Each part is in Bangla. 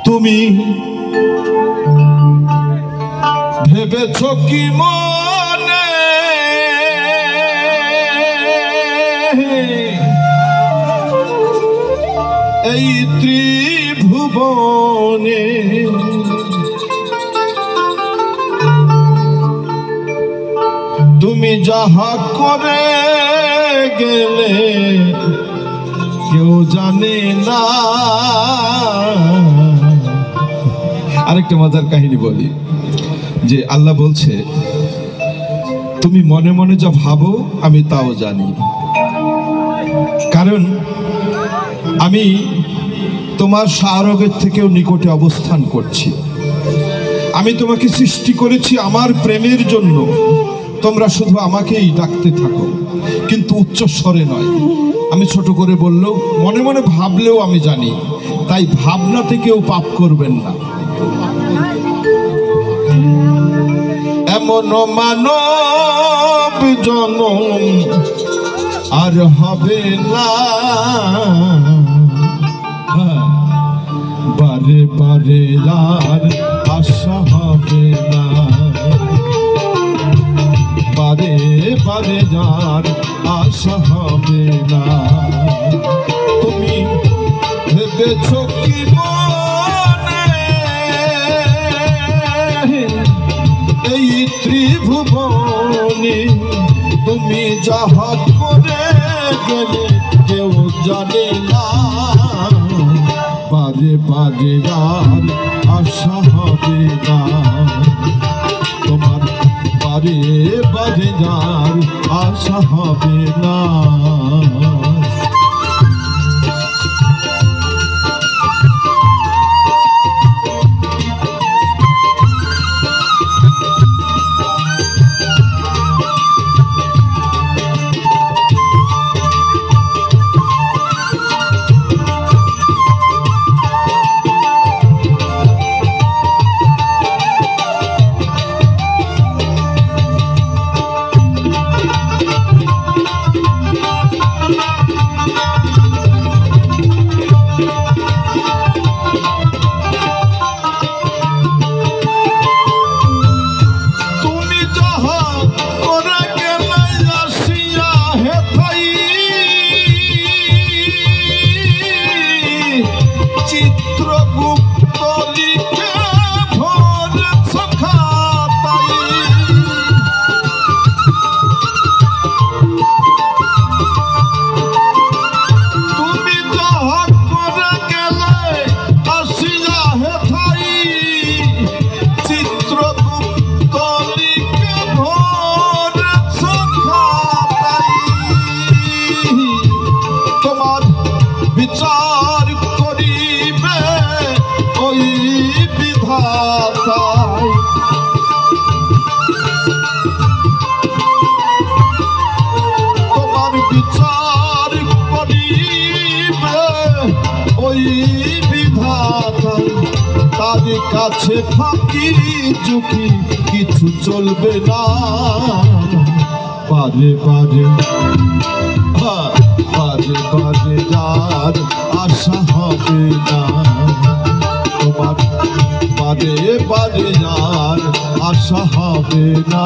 তুমি ভেবেছ কি মনে এই ত্রিভুবনে তুমি যাহা করে গেলে কেউ জানে না। আরেকটা মজার কাহিনী বলি যে আল্লাহ বলছে তুমি মনে মনে যা ভাবো আমি তাও জানি, কারণ আমি তোমার শাহরগের থেকেও নিকটে অবস্থান করছি। আমি তোমাকে সৃষ্টি করেছি আমার প্রেমের জন্য, তোমরা শুধু আমাকেই ডাকতে থাকো, কিন্তু উচ্চ স্বরে নয়। আমি ছোট করে বললেও মনে মনে ভাবলেও আমি জানি, তাই ভাবনা থেকেও পাপ করবেন না। এমন মানব জনম আর হবে না, বারে বারে আর আশা হবে না, বারে বারে আর আশা হবে না। তুমি ভেবেছ কি মনে এই ত্রিভুবনে তুমি যাহা করে গেলে কেউ জানে না, বারে বারে আর আশা হবে না, তোমার বারে বারে আর আশা হবে না। বিচার করিবে ওই বিধাতাই, তোমার বিচার করিবে ওই বিধাতাই। তার কাছে ফাঁকি ঝুঁকি কিছু চলবে না, বারে বারে বারে বারে যার আশা হবে না, তোমার বারে বারে যার আশা হবে না।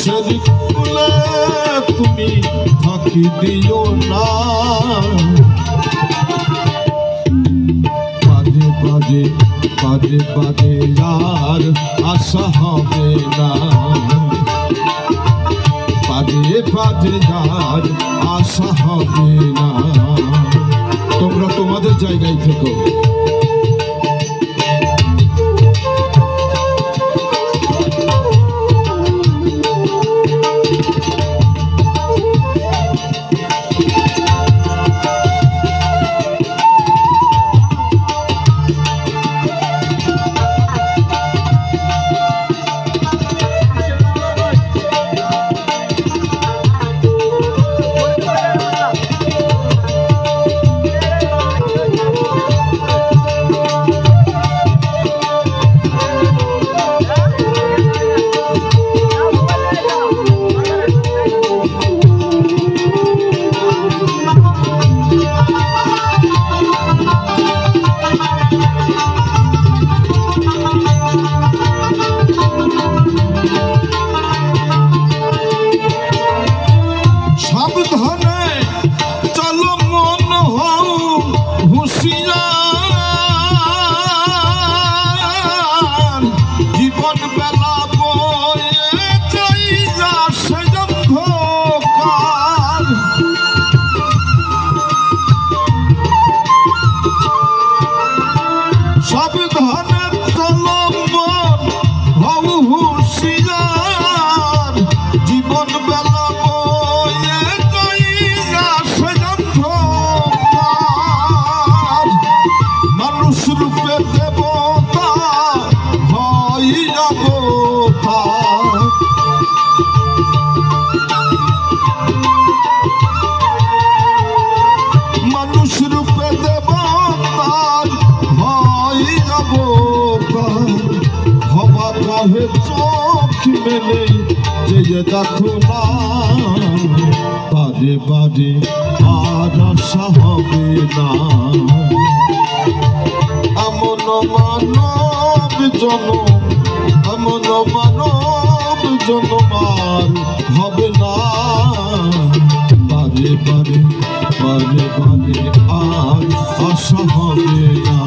আকাশের কুলে তুমি ফাঁকি দিও না, বাজে বাজে বাজে বাজে আর আশা হবে না, বাজে বাজে আর আশা হবে না। তোমরা তোমাদের জায়গায় থেকো। চোখ মেলে যে দেখো না, বাজে বাজে আর আশা হবে না, এমন মানব জনম, এমন মানব জনম আর হবে না, বাজে বাজে বাজে বাজে আর আশা হবে না।